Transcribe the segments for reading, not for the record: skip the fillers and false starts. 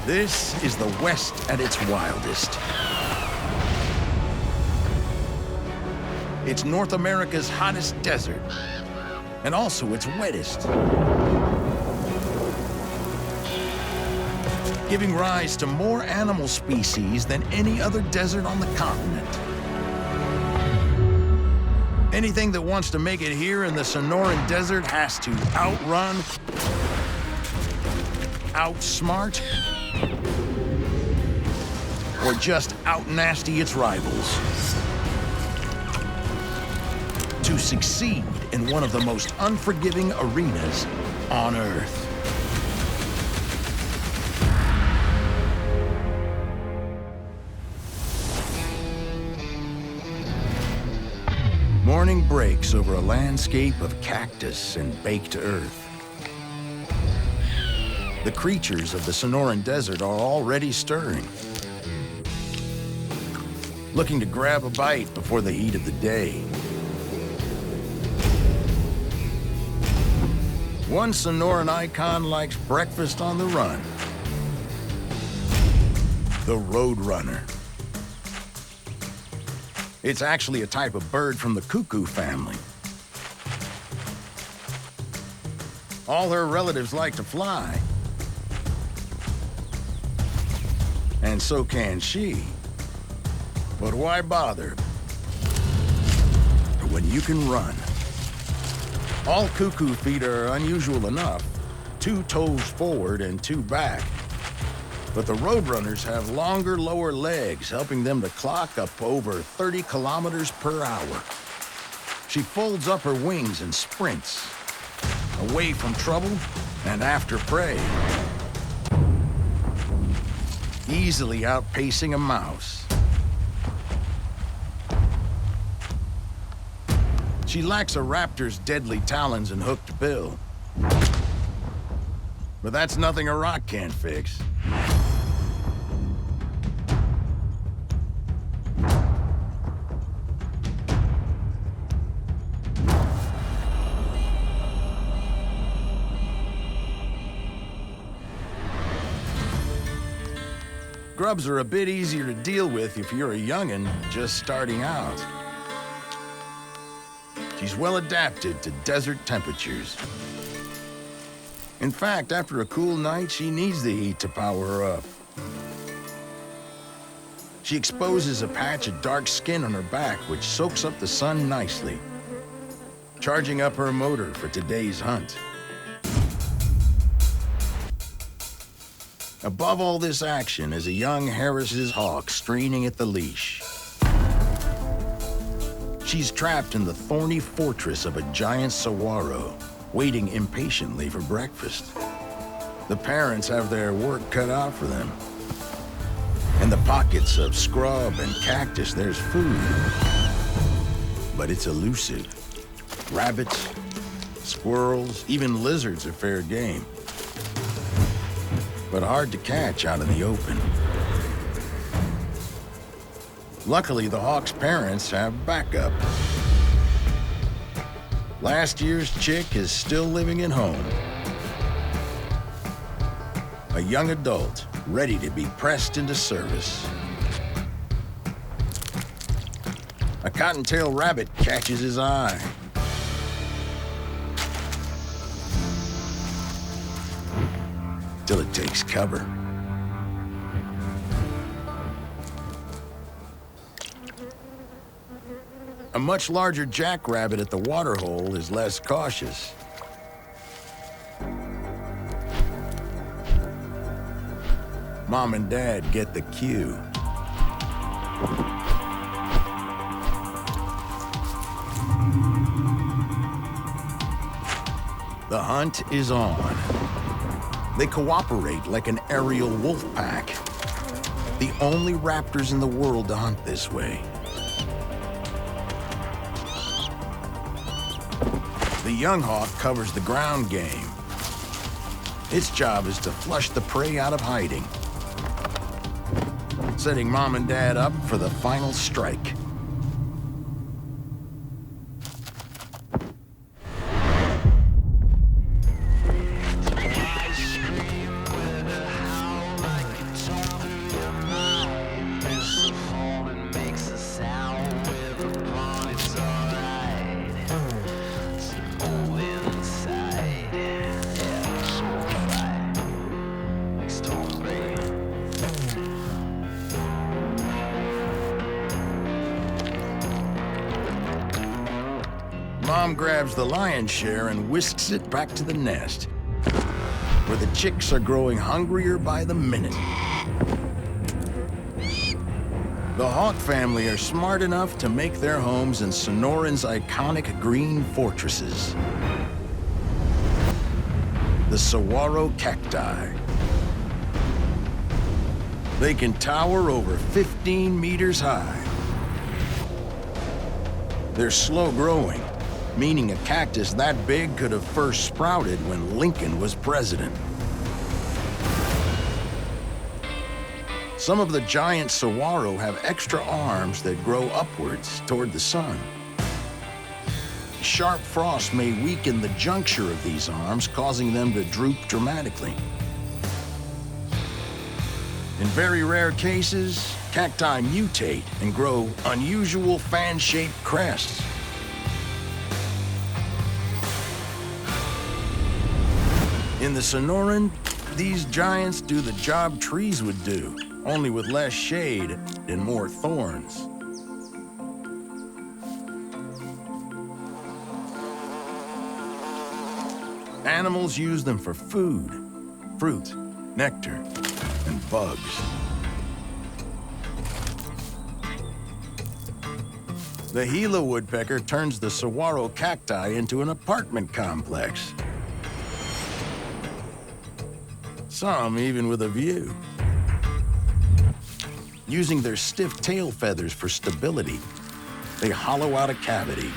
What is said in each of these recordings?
This is the West at its wildest. It's North America's hottest desert, and also its wettest, giving rise to more animal species than any other desert on the continent. Anything that wants to make it here in the Sonoran Desert has to outrun, outsmart, or just out-nasty its rivals to succeed in one of the most unforgiving arenas on Earth. Morning breaks over a landscape of cactus and baked earth. The creatures of the Sonoran Desert are already stirring, looking to grab a bite before the heat of the day. One Sonoran icon likes breakfast on the run. The Roadrunner. It's actually a type of bird from the cuckoo family. All her relatives like to fly. And so can she. But why bother when you can run? All cuckoo feet are unusual enough. 2 toes forward and 2 back. But the Roadrunners have longer lower legs, helping them to clock up over 30 kilometers per hour. She folds up her wings and sprints, away from trouble and after prey, easily outpacing a mouse. She lacks a raptor's deadly talons and hooked bill. But that's nothing a rock can't fix. Grubs are a bit easier to deal with if you're a young'un just starting out. She's well adapted to desert temperatures. In fact, after a cool night, she needs the heat to power her up. She exposes a patch of dark skin on her back, which soaks up the sun nicely, charging up her motor for today's hunt. Above all this action is a young Harris's hawk straining at the leash. She's trapped in the thorny fortress of a giant saguaro, waiting impatiently for breakfast. The parents have their work cut out for them. In the pockets of scrub and cactus, there's food. But it's elusive. Rabbits, squirrels, even lizards are fair game. But hard to catch out in the open. Luckily, the hawk's parents have backup. Last year's chick is still living at home. A young adult, ready to be pressed into service. A cottontail rabbit catches his eye. Till it takes cover. A much larger jackrabbit at the waterhole is less cautious. Mom and Dad get the cue. The hunt is on. They cooperate like an aerial wolf pack. The only raptors in the world to hunt this way. The young hawk covers the ground game. Its job is to flush the prey out of hiding, setting Mom and Dad up for the final strike. Mom grabs the lion's share and whisks it back to the nest, where the chicks are growing hungrier by the minute. The Hawk family are smart enough to make their homes in Sonoran's iconic green fortresses, the saguaro cacti. They can tower over 15 meters high. They're slow growing, meaning a cactus that big could have first sprouted when Lincoln was president. Some of the giant saguaro have extra arms that grow upwards toward the sun. Sharp frost may weaken the juncture of these arms, causing them to droop dramatically. In very rare cases, cacti mutate and grow unusual fan-shaped crests. In the Sonoran, these giants do the job trees would do, only with less shade and more thorns. Animals use them for food, fruit, nectar, and bugs. The Gila woodpecker turns the saguaro cacti into an apartment complex. Some even with a view. Using their stiff tail feathers for stability, they hollow out a cavity.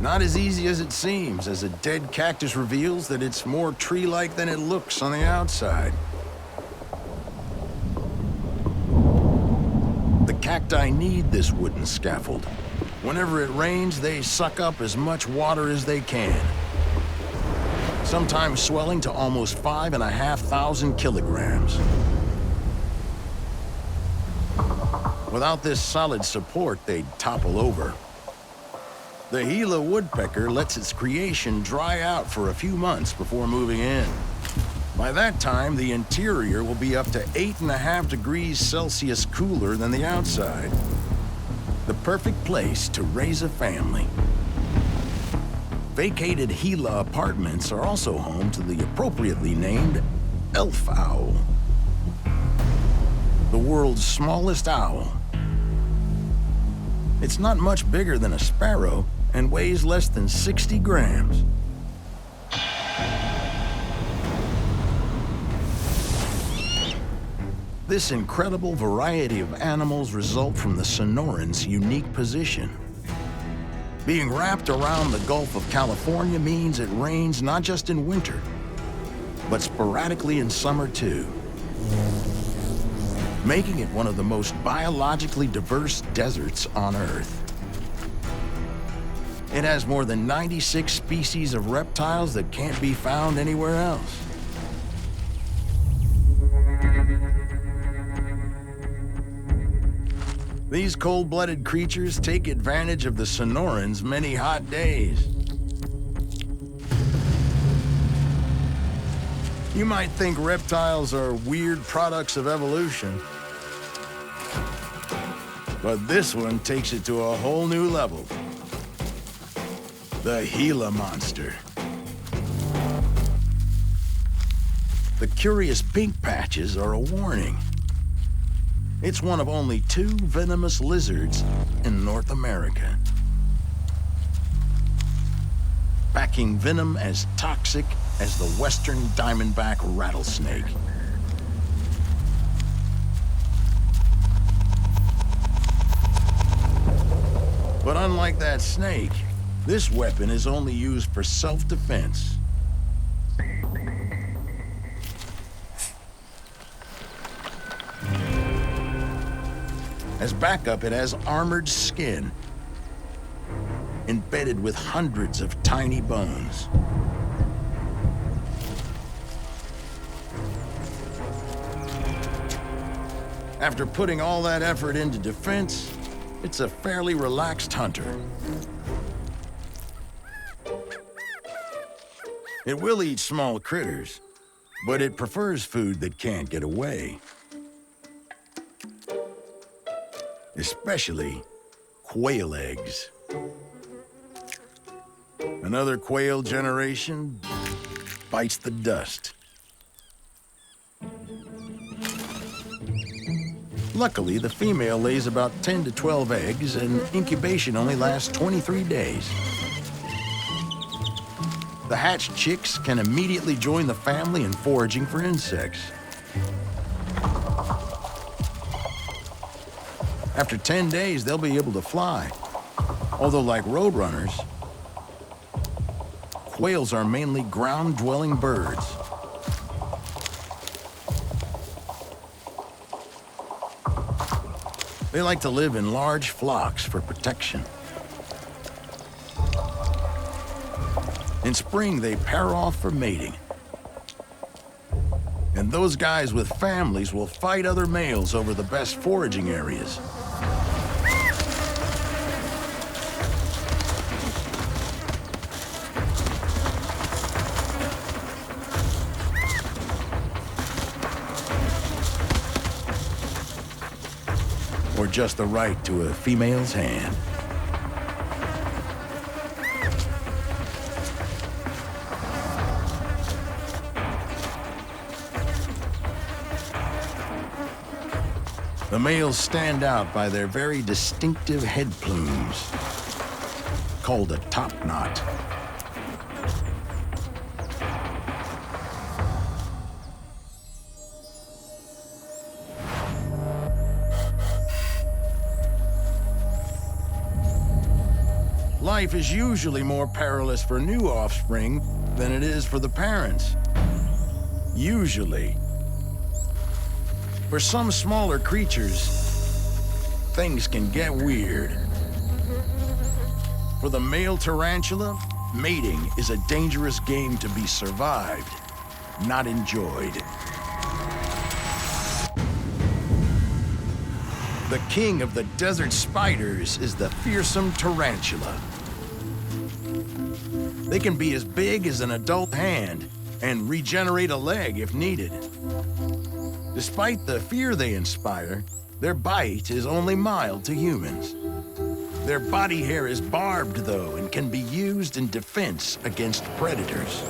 Not as easy as it seems, as a dead cactus reveals that it's more tree-like than it looks on the outside. The cacti need this wooden scaffold. Whenever it rains, they suck up as much water as they can, sometimes swelling to almost 5,500 kilograms. Without this solid support, they'd topple over. The Gila woodpecker lets its creation dry out for a few months before moving in. By that time, the interior will be up to 8.5 degrees Celsius cooler than the outside. The perfect place to raise a family. Vacated Gila apartments are also home to the appropriately named elf owl, the world's smallest owl. It's not much bigger than a sparrow and weighs less than 60 grams. This incredible variety of animals result from the Sonoran's unique position. Being wrapped around the Gulf of California means it rains not just in winter, but sporadically in summer too, making it one of the most biologically diverse deserts on Earth. It has more than 96 species of reptiles that can't be found anywhere else. These cold-blooded creatures take advantage of the Sonoran's many hot days. You might think reptiles are weird products of evolution, but this one takes it to a whole new level. The Gila monster. The curious pink patches are a warning. It's one of only 2 venomous lizards in North America, packing venom as toxic as the western diamondback rattlesnake. But unlike that snake, this weapon is only used for self-defense. As backup, it has armored skin, embedded with hundreds of tiny bones. After putting all that effort into defense, it's a fairly relaxed hunter. It will eat small critters, but it prefers food that can't get away. especially quail eggs. Another quail generation bites the dust. Luckily, the female lays about 10 to 12 eggs, and incubation only lasts 23 days. The hatched chicks can immediately join the family in foraging for insects. After 10 days, they'll be able to fly. Although, like roadrunners, quails are mainly ground-dwelling birds. They like to live in large flocks for protection. In spring, they pair off for mating. And those guys with families will fight other males over the best foraging areas. Or just the right to a female's hand. The males stand out by their very distinctive head plumes, called a top knot. Life is usually more perilous for new offspring than it is for the parents. Usually. For some smaller creatures, things can get weird. For the male tarantula, mating is a dangerous game to be survived, not enjoyed. The king of the desert spiders is the fearsome tarantula. They can be as big as an adult hand and regenerate a leg if needed. Despite the fear they inspire, their bite is only mild to humans. Their body hair is barbed, though, and can be used in defense against predators.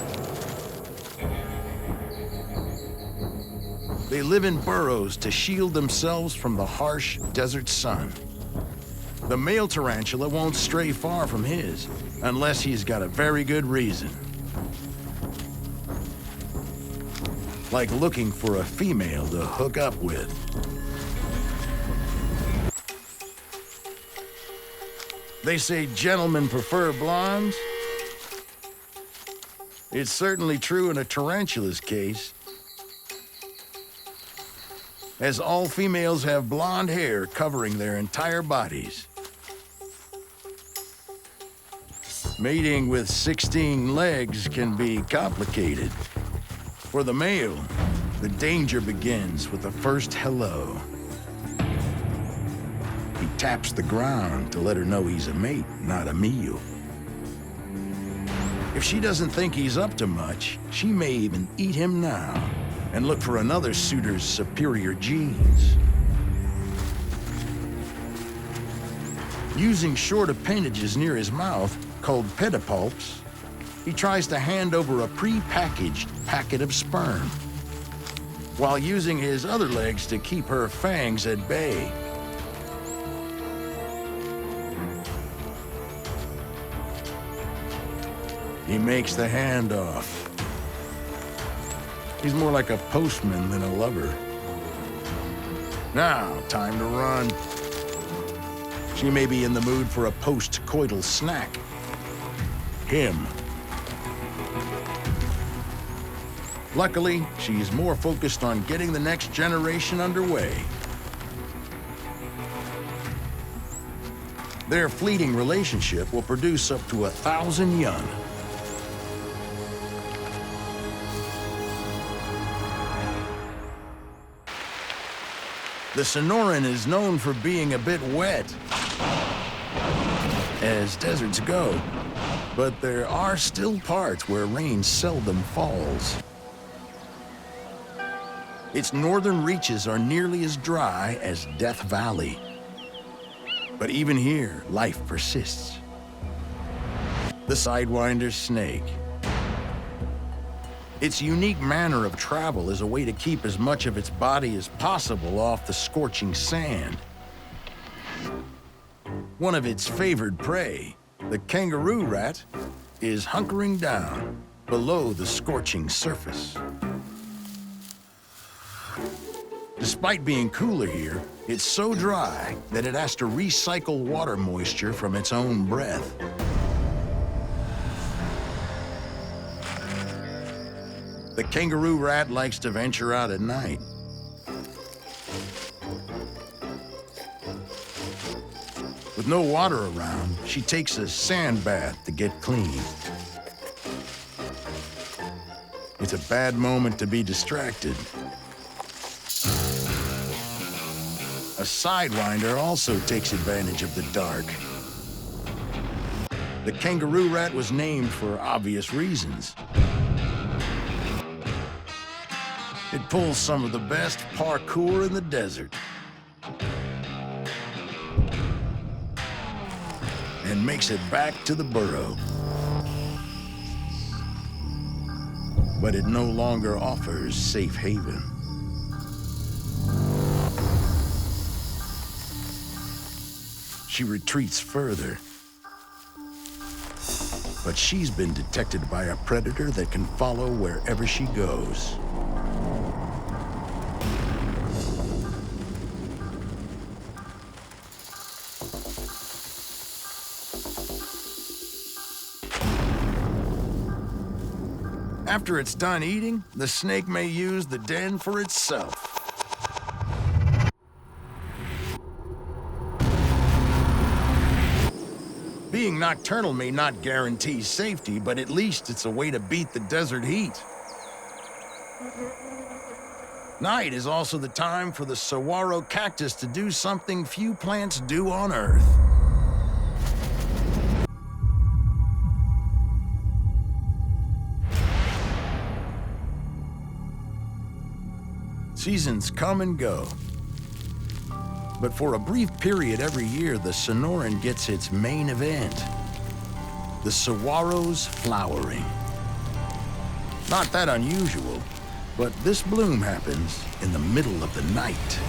They live in burrows to shield themselves from the harsh desert sun. The male tarantula won't stray far from his, unless he's got a very good reason. Like looking for a female to hook up with. They say gentlemen prefer blondes. It's certainly true in a tarantula's case, as all females have blonde hair covering their entire bodies. Mating with 16 legs can be complicated. For the male, the danger begins with the first hello. He taps the ground to let her know he's a mate, not a meal. If she doesn't think he's up to much, she may even eat him now and look for another suitor's superior genes. Using short appendages near his mouth, called pedipalps, he tries to hand over a pre-packaged packet of sperm, while using his other legs to keep her fangs at bay. He makes the handoff. He's more like a postman than a lover. Now, time to run. She may be in the mood for a post-coital snack. Him. Luckily, she's more focused on getting the next generation underway. Their fleeting relationship will produce up to 1,000 young. The Sonoran is known for being a bit wet, as deserts go, but there are still parts where rain seldom falls. Its northern reaches are nearly as dry as Death Valley. But even here, life persists. The Sidewinder snake. Its unique manner of travel is a way to keep as much of its body as possible off the scorching sand. One of its favored prey, the kangaroo rat, is hunkering down below the scorching surface. Despite being cooler here, it's so dry that it has to recycle water moisture from its own breath. The kangaroo rat likes to venture out at night. With no water around, she takes a sand bath to get clean. It's a bad moment to be distracted. A Sidewinder also takes advantage of the dark. The kangaroo rat was named for obvious reasons. It pulls some of the best parkour in the desert. And makes it back to the burrow. But it no longer offers safe haven. She retreats further. But she's been detected by a predator that can follow wherever she goes. After it's done eating, the snake may use the den for itself. Being nocturnal may not guarantee safety, but at least it's a way to beat the desert heat. Night is also the time for the saguaro cactus to do something few plants do on Earth. Seasons come and go. But for a brief period every year, the Sonoran gets its main event, the saguaro's flowering. Not that unusual, but this bloom happens in the middle of the night.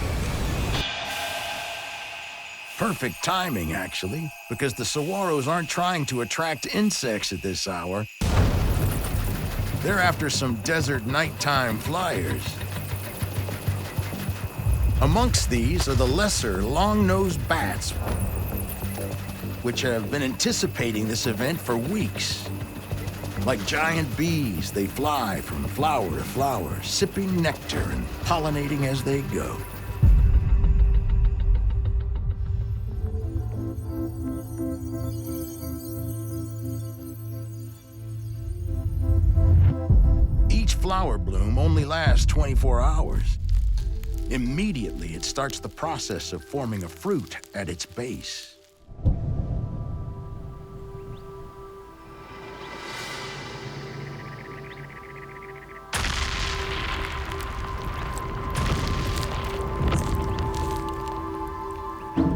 Perfect timing, actually, because the saguaros aren't trying to attract insects at this hour. They're after some desert nighttime flyers. Amongst these are the lesser long-nosed bats, which have been anticipating this event for weeks. Like giant bees, they fly from flower to flower, sipping nectar and pollinating as they go. Each flower bloom only lasts 24 hours. Immediately, it starts the process of forming a fruit at its base.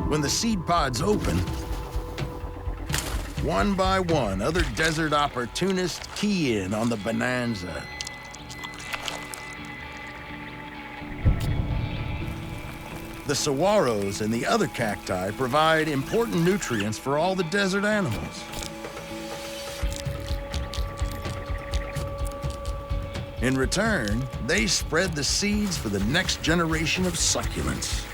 When the seed pods open, one by one, other desert opportunists key in on the bonanza. The saguaros and the other cacti provide important nutrients for all the desert animals. In return, they spread the seeds for the next generation of succulents.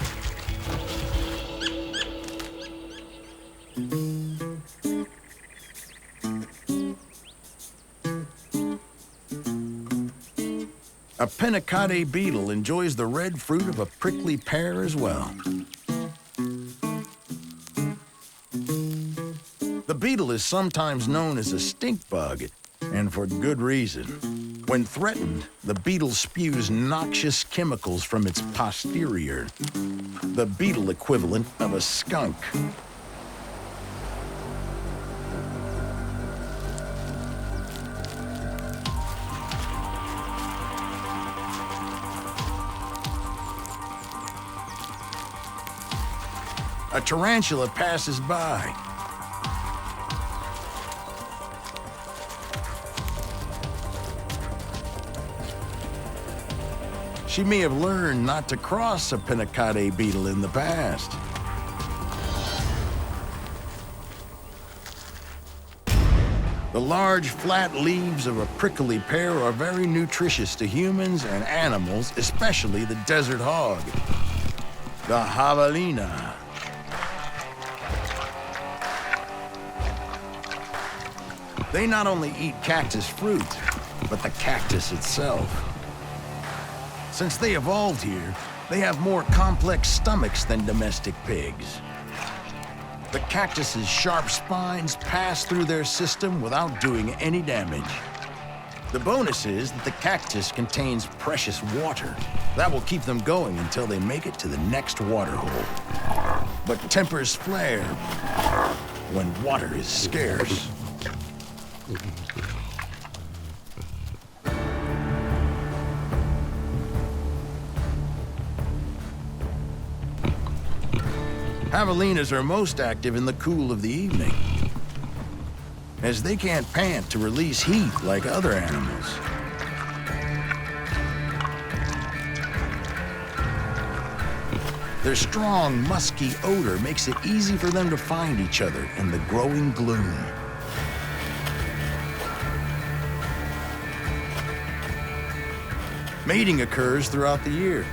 A Penacade beetle enjoys the red fruit of a prickly pear as well. The beetle is sometimes known as a stink bug, and for good reason. When threatened, the beetle spews noxious chemicals from its posterior, the beetle equivalent of a skunk. A tarantula passes by. She may have learned not to cross a Pinacate beetle in the past. The large, flat leaves of a prickly pear are very nutritious to humans and animals, especially the desert hog, the javelina. They not only eat cactus fruit, but the cactus itself. Since they evolved here, they have more complex stomachs than domestic pigs. The cactus's sharp spines pass through their system without doing any damage. The bonus is that the cactus contains precious water. That will keep them going until they make it to the next water hole. But tempers flare when water is scarce. Javelinas are most active in the cool of the evening, as they can't pant to release heat like other animals. Their strong, musky odor makes it easy for them to find each other in the growing gloom. Mating occurs throughout the year.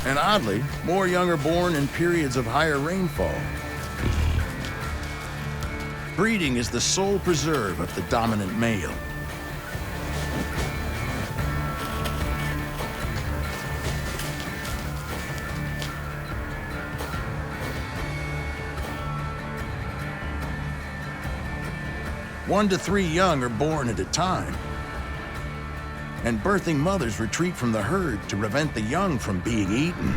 And oddly, more young are born in periods of higher rainfall. Breeding is the sole preserve of the dominant male. One to 3 young are born at a time. And birthing mothers retreat from the herd to prevent the young from being eaten.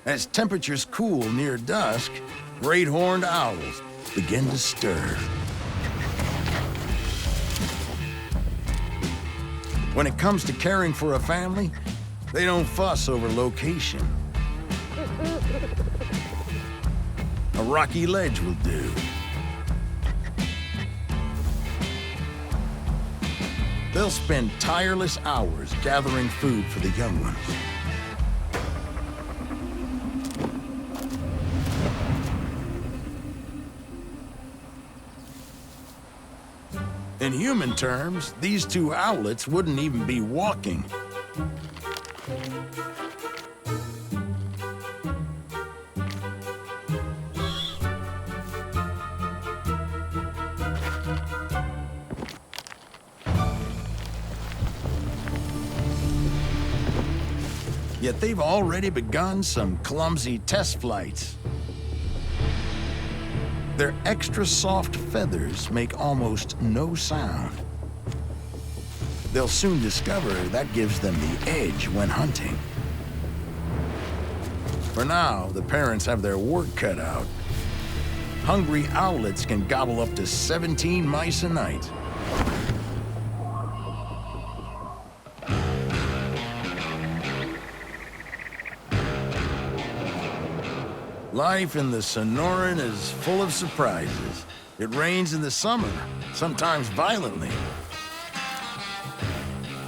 As temperatures cool near dusk, great horned owls begin to stir. When it comes to caring for a family, they don't fuss over location. A rocky ledge will do. They'll spend tireless hours gathering food for the young ones. In human terms, these two owlets wouldn't even be walking. Yet they've already begun some clumsy test flights. Their extra soft feathers make almost no sound. They'll soon discover that gives them the edge when hunting. For now, the parents have their work cut out. Hungry owlets can gobble up to 17 mice a night. Life in the Sonoran is full of surprises. It rains in the summer, sometimes violently,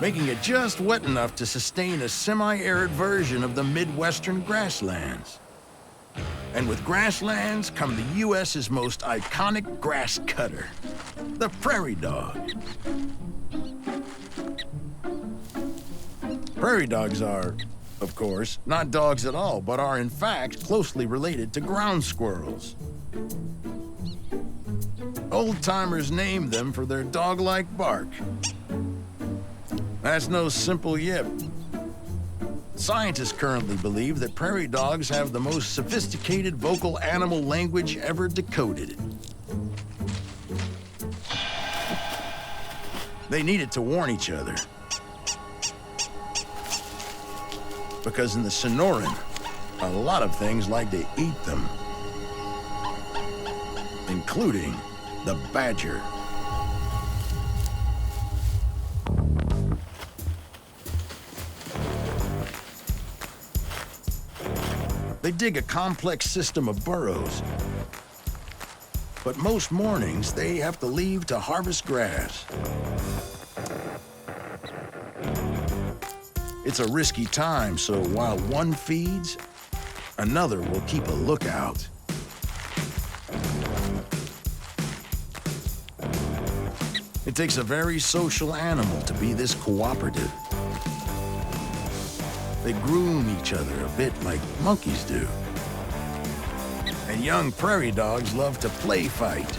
making it just wet enough to sustain a semi-arid version of the Midwestern grasslands. And with grasslands come the U.S.'s most iconic grass cutter, the prairie dog. Prairie dogs are, of course, not dogs at all, but are in fact closely related to ground squirrels. Old-timers named them for their dog-like bark. That's no simple yip. Scientists currently believe that prairie dogs have the most sophisticated vocal animal language ever decoded. They need it to warn each other. Because in the Sonoran, a lot of things like to eat them, including the badger. They dig a complex system of burrows. But most mornings, they have to leave to harvest grass. It's a risky time, so while one feeds, another will keep a lookout. It takes a very social animal to be this cooperative. They groom each other a bit like monkeys do. And young prairie dogs love to play fight.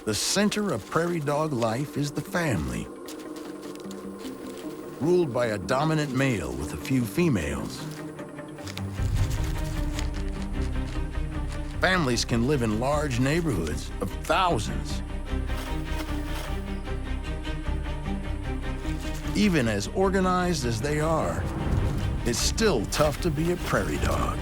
The center of prairie dog life is the family, ruled by a dominant male with a few females. Families can live in large neighborhoods of thousands. Even as organized as they are, it's still tough to be a prairie dog.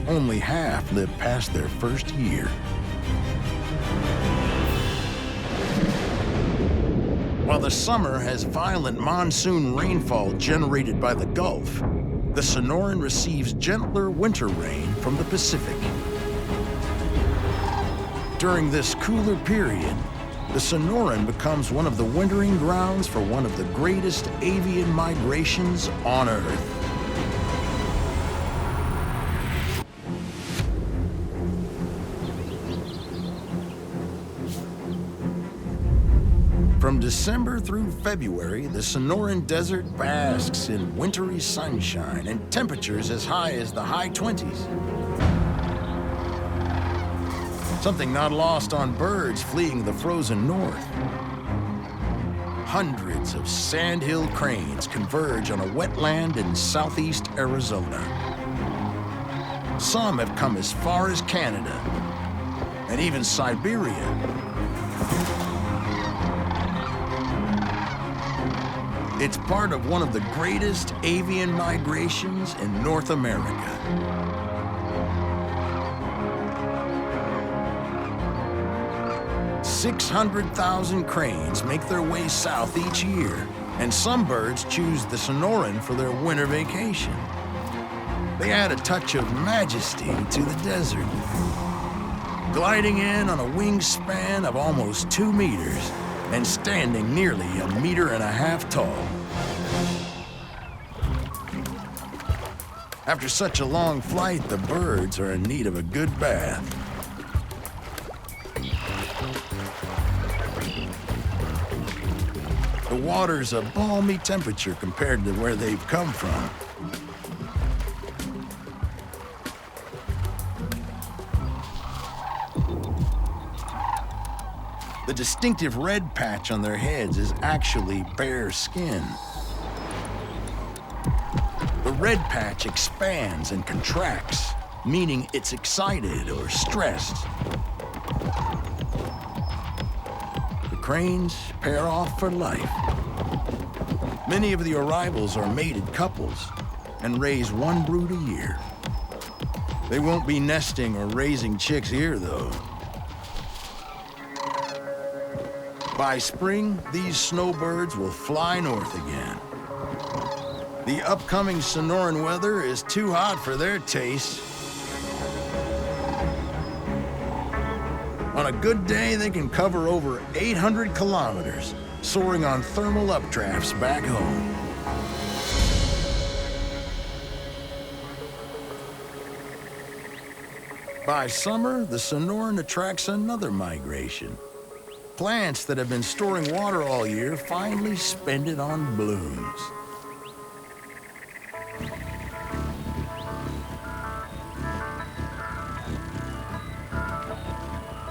Only half live past their first year. While the summer has violent monsoon rainfall generated by the Gulf, the Sonoran receives gentler winter rain from the Pacific. During this cooler period, the Sonoran becomes one of the wintering grounds for one of the greatest avian migrations on Earth. From December through February, the Sonoran Desert basks in wintry sunshine and temperatures as high as the high 20s. Something not lost on birds fleeing the frozen north. Hundreds of sandhill cranes converge on a wetland in southeast Arizona. Some have come as far as Canada and even Siberia. It's part of one of the greatest avian migrations in North America. "600,000 cranes make their way south each year, and some birds choose the Sonoran for their winter vacation. They add a touch of majesty to the desert, gliding in on a wingspan of almost 2 meters, and standing nearly 1.5 meters tall. After such a long flight, the birds are in need of a good bath. The water's a balmy temperature compared to where they've come from. The distinctive red patch on their heads is actually bare skin. The red patch expands and contracts, meaning it's excited or stressed. The cranes pair off for life. Many of the arrivals are mated couples and raise one brood a year. They won't be nesting or raising chicks here, though. By spring, these snowbirds will fly north again. The upcoming Sonoran weather is too hot for their taste. On a good day, they can cover over 800 kilometers, soaring on thermal updrafts back home. By summer, the Sonoran attracts another migration. Plants that have been storing water all year finally spend it on blooms.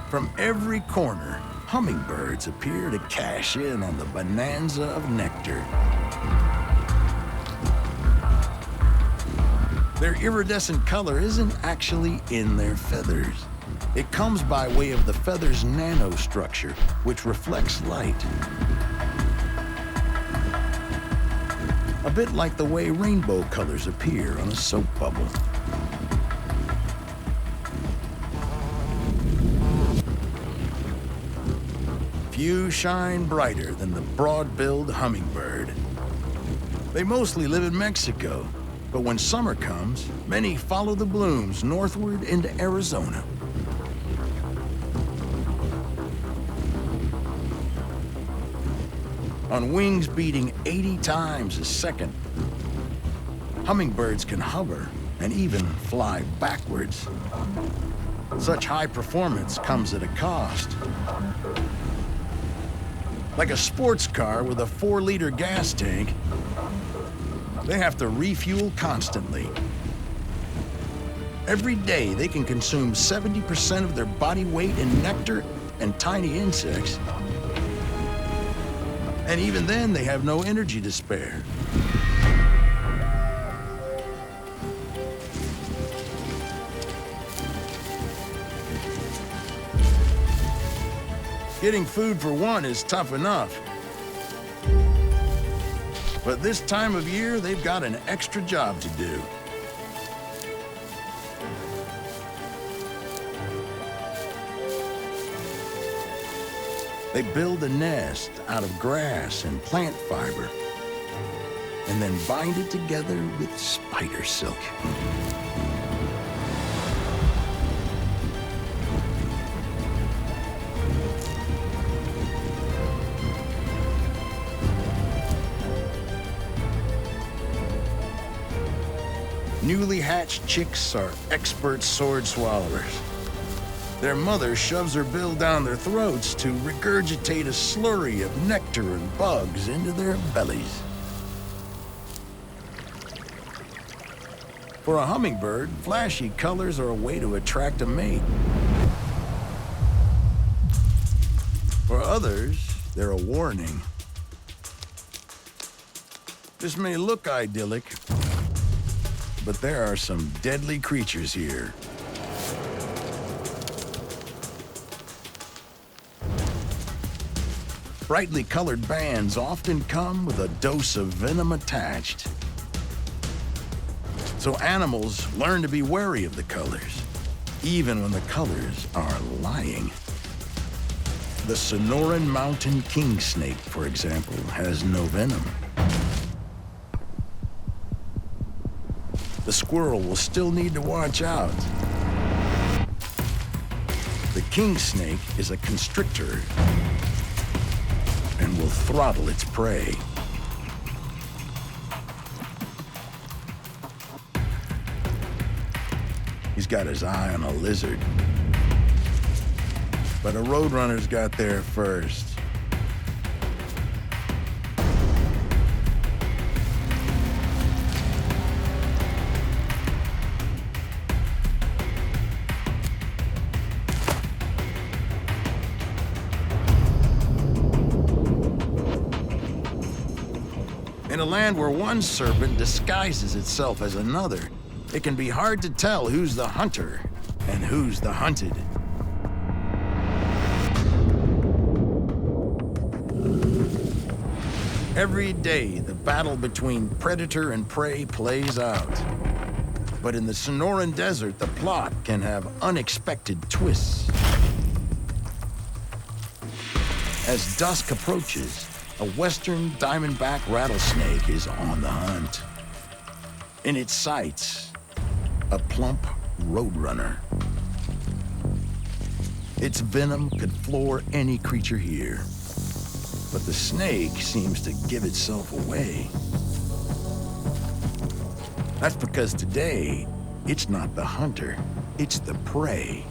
From every corner, hummingbirds appear to cash in on the bonanza of nectar. Their iridescent color isn't actually in their feathers. It comes by way of the feather's nanostructure, which reflects light. A bit like the way rainbow colors appear on a soap bubble. Few shine brighter than the broad-billed hummingbird. They mostly live in Mexico, but when summer comes, many follow the blooms northward into Arizona. On wings beating 80 times a second, hummingbirds can hover and even fly backwards. Such high performance comes at a cost. Like a sports car with a 4-liter gas tank, they have to refuel constantly. Every day, they can consume 70% of their body weight in nectar and tiny insects. And even then, they have no energy to spare. Getting food for one is tough enough. But this time of year, they've got an extra job to do. They build a nest out of grass and plant fiber, and then bind it together with spider silk. Newly hatched chicks are expert sword swallowers. Their mother shoves her bill down their throats to regurgitate a slurry of nectar and bugs into their bellies. For a hummingbird, flashy colors are a way to attract a mate. For others, they're a warning. This may look idyllic, but there are some deadly creatures here. Brightly colored bands often come with a dose of venom attached. So animals learn to be wary of the colors, even when the colors are lying. The Sonoran Mountain king snake, for example, has no venom. The squirrel will still need to watch out. The king snake is a constrictor and will throttle its prey. He's got his eye on a lizard. But a roadrunner's got there first. In a land where one serpent disguises itself as another, it can be hard to tell who's the hunter and who's the hunted. Every day, the battle between predator and prey plays out. But in the Sonoran Desert, the plot can have unexpected twists. As dusk approaches, a western diamondback rattlesnake is on the hunt. In its sights, a plump roadrunner. Its venom could floor any creature here, but the snake seems to give itself away. That's because today, it's not the hunter, it's the prey.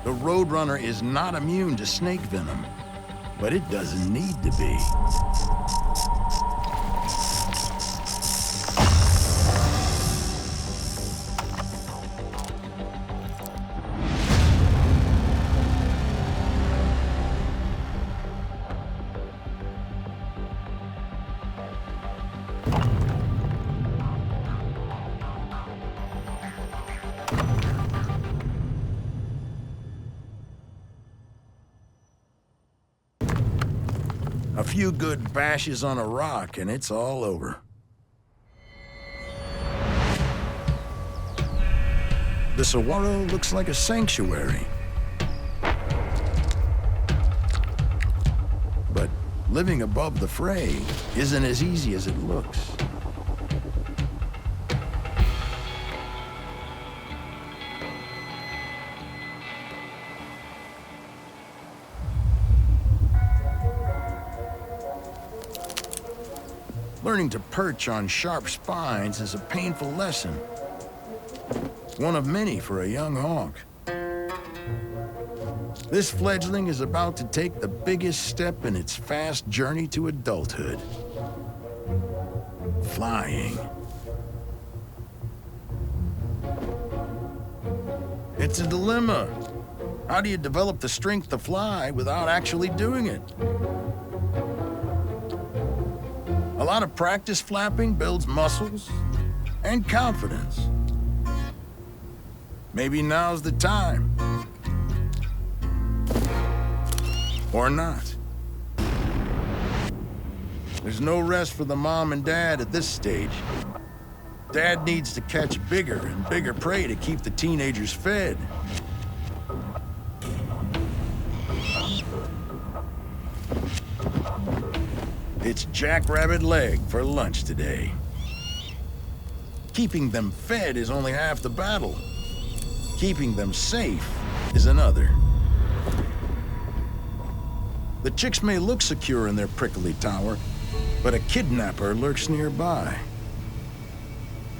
The roadrunner is not immune to snake venom, but it doesn't need to be. few good bashes on a rock and it's all over. The saguaro looks like a sanctuary. But living above the fray isn't as easy as it looks. Learning to perch on sharp spines is a painful lesson. One of many for a young hawk. This fledgling is about to take the biggest step in its fast journey to adulthood. Flying. It's a dilemma. How do you develop the strength to fly without actually doing it? A lot of practice flapping builds muscles and confidence. Maybe now's the time. Or not. There's no rest for the mom and dad at this stage. Dad needs to catch bigger and bigger prey to keep the teenagers fed. It's jackrabbit leg for lunch today. Keeping them fed is only half the battle. Keeping them safe is another. The chicks may look secure in their prickly tower, but a kidnapper lurks nearby.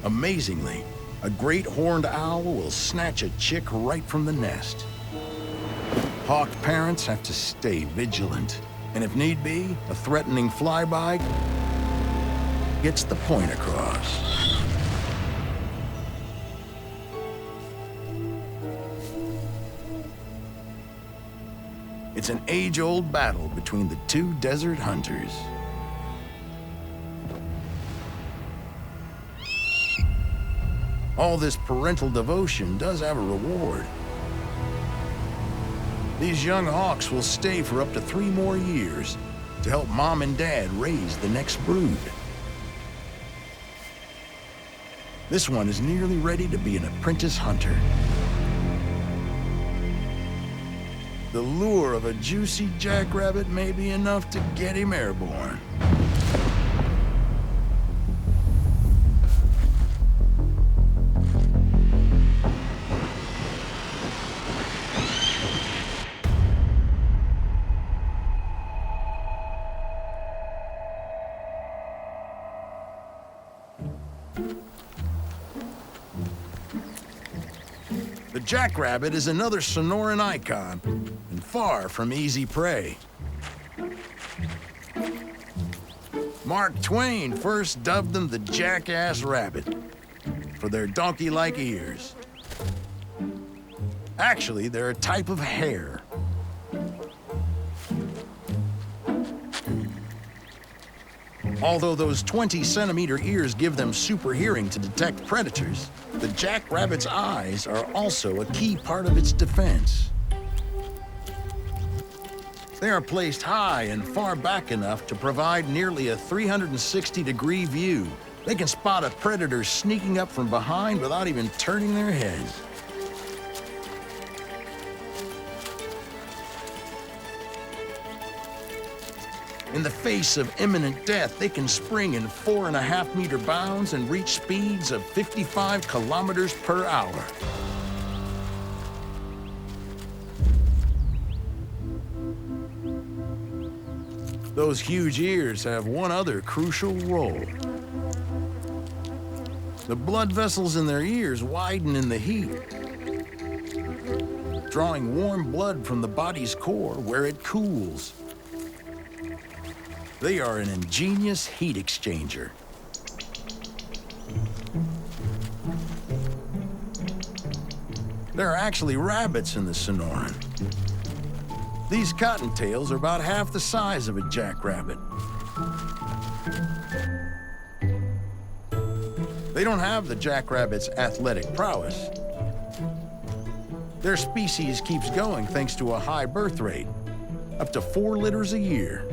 Amazingly, a great horned owl will snatch a chick right from the nest. Hawk parents have to stay vigilant, and if need be, a threatening flyby gets the point across. It's an age-old battle between the two desert hunters. All this parental devotion does have a reward. These young hawks will stay for up to 3 more years to help mom and dad raise the next brood. This one is nearly ready to be an apprentice hunter. The lure of a juicy jackrabbit may be enough to get him airborne. The jackrabbit is another Sonoran icon, and far from easy prey. Mark Twain first dubbed them the jackass rabbit for their donkey-like ears. Actually, they're a type of hare. Although those 20-centimeter ears give them super hearing to detect predators, the jackrabbit's eyes are also a key part of its defense. They are placed high and far back enough to provide nearly a 360-degree view. They can spot a predator sneaking up from behind without even turning their heads. In the face of imminent death, they can spring in 4.5-meter bounds and reach speeds of 55 kilometers per hour. Those huge ears have one other crucial role. The blood vessels in their ears widen in the heat, drawing warm blood from the body's core where it cools. They are an ingenious heat exchanger. There are actually rabbits in the Sonoran. These cottontails are about half the size of a jackrabbit. They don't have the jackrabbit's athletic prowess. Their species keeps going thanks to a high birth rate, up to 4 litters a year.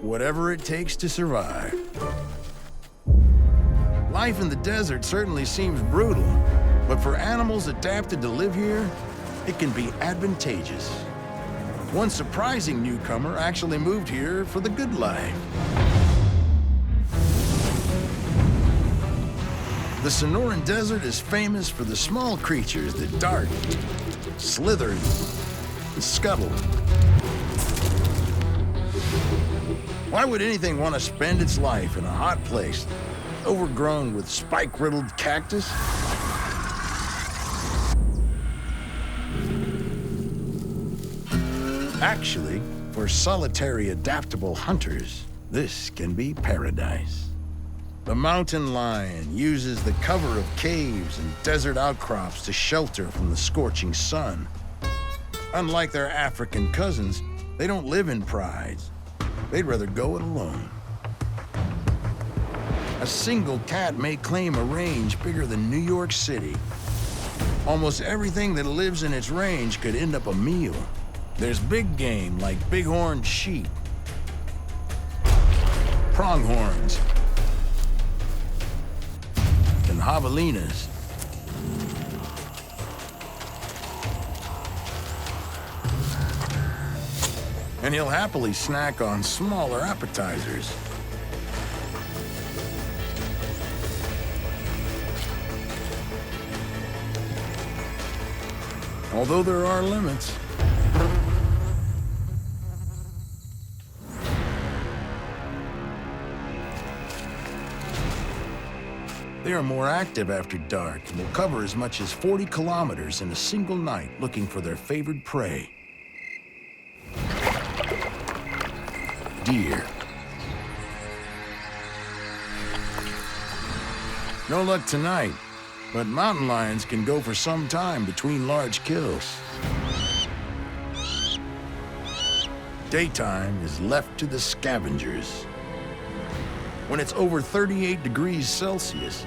whatever it takes to survive. Life in the desert certainly seems brutal, but for animals adapted to live here, it can be advantageous. One surprising newcomer actually moved here for the good life. The Sonoran Desert is famous for the small creatures that dart, slither, and scuttle. Why would anything want to spend its life in a hot place, overgrown with spike-riddled cactus? Actually, for solitary, adaptable hunters, this can be paradise. The mountain lion uses the cover of caves and desert outcrops to shelter from the scorching sun. Unlike their African cousins, they don't live in prides. They'd rather go it alone. A single cat may claim a range bigger than New York City. Almost everything that lives in its range could end up a meal. There's big game like bighorn sheep, pronghorns, and javelinas. And he'll happily snack on smaller appetizers. Although there are limits. They are more active after dark and will cover as much as 40 kilometers in a single night looking for their favored prey. Deer. No luck tonight, but mountain lions can go for some time between large kills. Daytime is left to the scavengers. When it's over 38 degrees Celsius,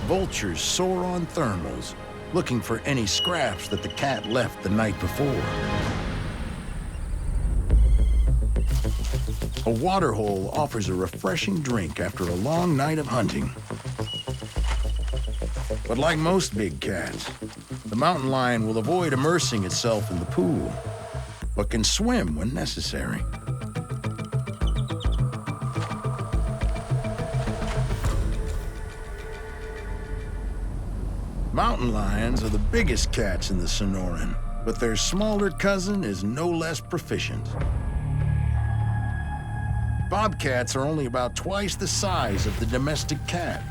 vultures soar on thermals, looking for any scraps that the cat left the night before. A waterhole offers a refreshing drink after a long night of hunting. But like most big cats, the mountain lion will avoid immersing itself in the pool, but can swim when necessary. Mountain lions are the biggest cats in the Sonoran, but their smaller cousin is no less proficient. Bobcats are only about twice the size of the domestic cat,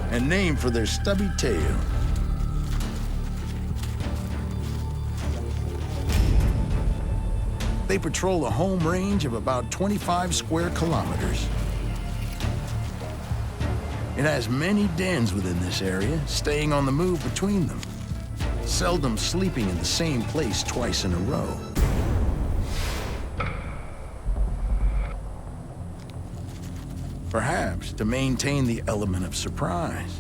and named for their stubby tail. They patrol a home range of about 25 square kilometers. It has many dens within this area, staying on the move between them, seldom sleeping in the same place twice in a row. Perhaps to maintain the element of surprise.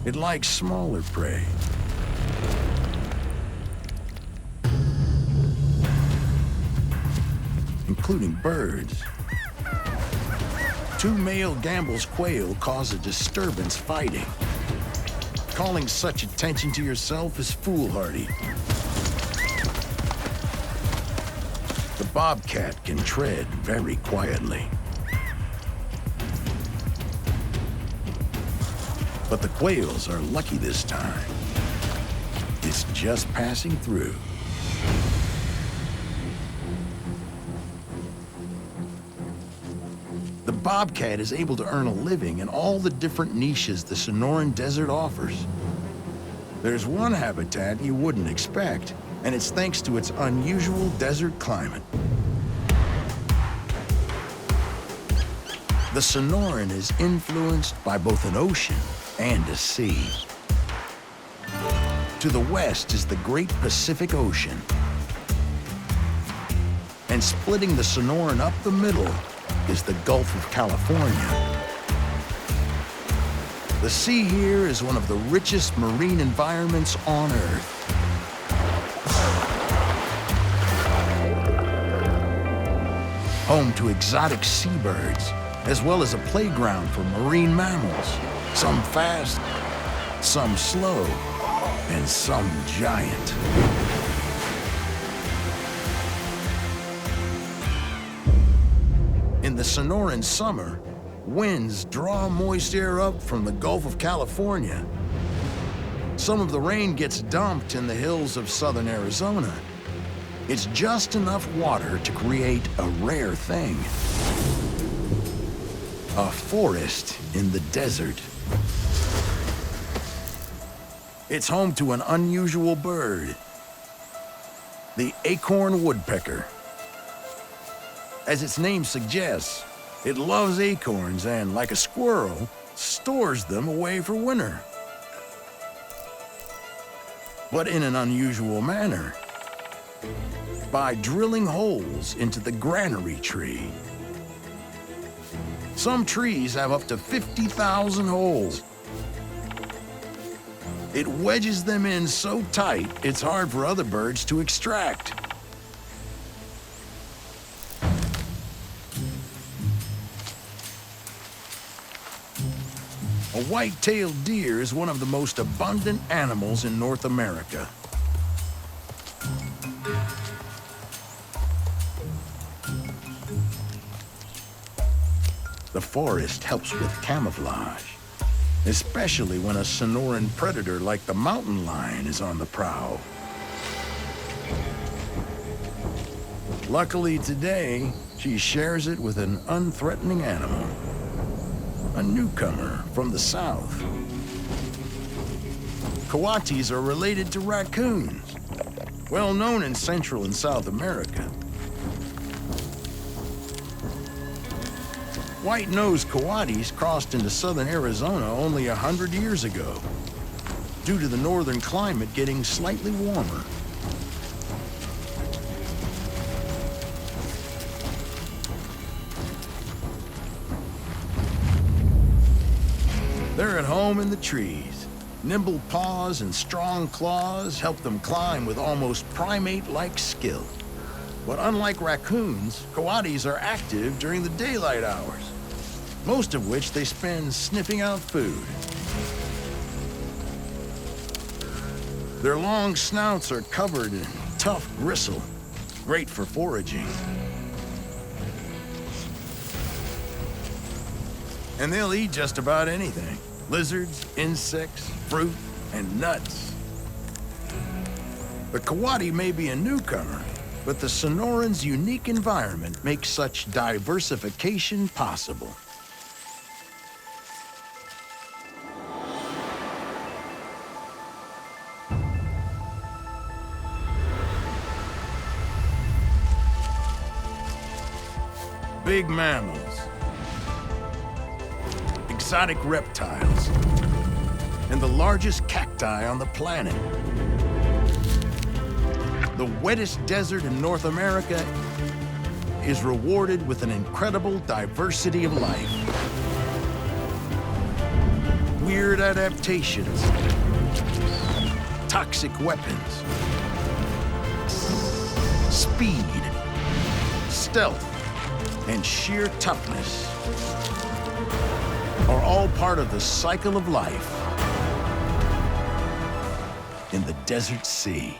It likes smaller prey. Including birds. Two male Gambel's quail cause a disturbance fighting. Calling such attention to yourself is foolhardy. The bobcat can tread very quietly. But the quails are lucky this time. It's just passing through. The bobcat is able to earn a living in all the different niches the Sonoran Desert offers. There's one habitat you wouldn't expect, and it's thanks to its unusual desert climate. The Sonoran is influenced by both an ocean and a sea. To the west is the Great Pacific Ocean. And splitting the Sonoran up the middle is the Gulf of California. The sea here is one of the richest marine environments on Earth. Home to exotic seabirds, as well as a playground for marine mammals, some fast, some slow, and some giant. In the Sonoran summer, winds draw moist air up from the Gulf of California. Some of the rain gets dumped in the hills of southern Arizona. It's just enough water to create a rare thing. A forest in the desert. It's home to an unusual bird, the acorn woodpecker. As its name suggests, it loves acorns and, like a squirrel, stores them away for winter. But in an unusual manner, by drilling holes into the granary tree. Some trees have up to 50,000 holes. It wedges them in so tight, it's hard for other birds to extract. A white-tailed deer is one of the most abundant animals in North America. The forest helps with camouflage, especially when a Sonoran predator like the mountain lion is on the prowl. Luckily today, she shares it with an unthreatening animal, a newcomer from the south. Coatis are related to raccoons, well known in Central and South America. White-nosed coatis crossed into southern Arizona only 100 years ago, due to the northern climate getting slightly warmer. They're at home in the trees. Nimble paws and strong claws help them climb with almost primate-like skill. But unlike raccoons, coatis are active during the daylight hours, most of which they spend sniffing out food. Their long snouts are covered in tough gristle, great for foraging. And they'll eat just about anything: lizards, insects, fruit, and nuts. The coati may be a newcomer, but the Sonoran's unique environment makes such diversification possible. Big mammals, exotic reptiles, and the largest cacti on the planet. The wettest desert in North America is rewarded with an incredible diversity of life. Weird adaptations, toxic weapons, speed, stealth, and sheer toughness are all part of the cycle of life in the desert sea.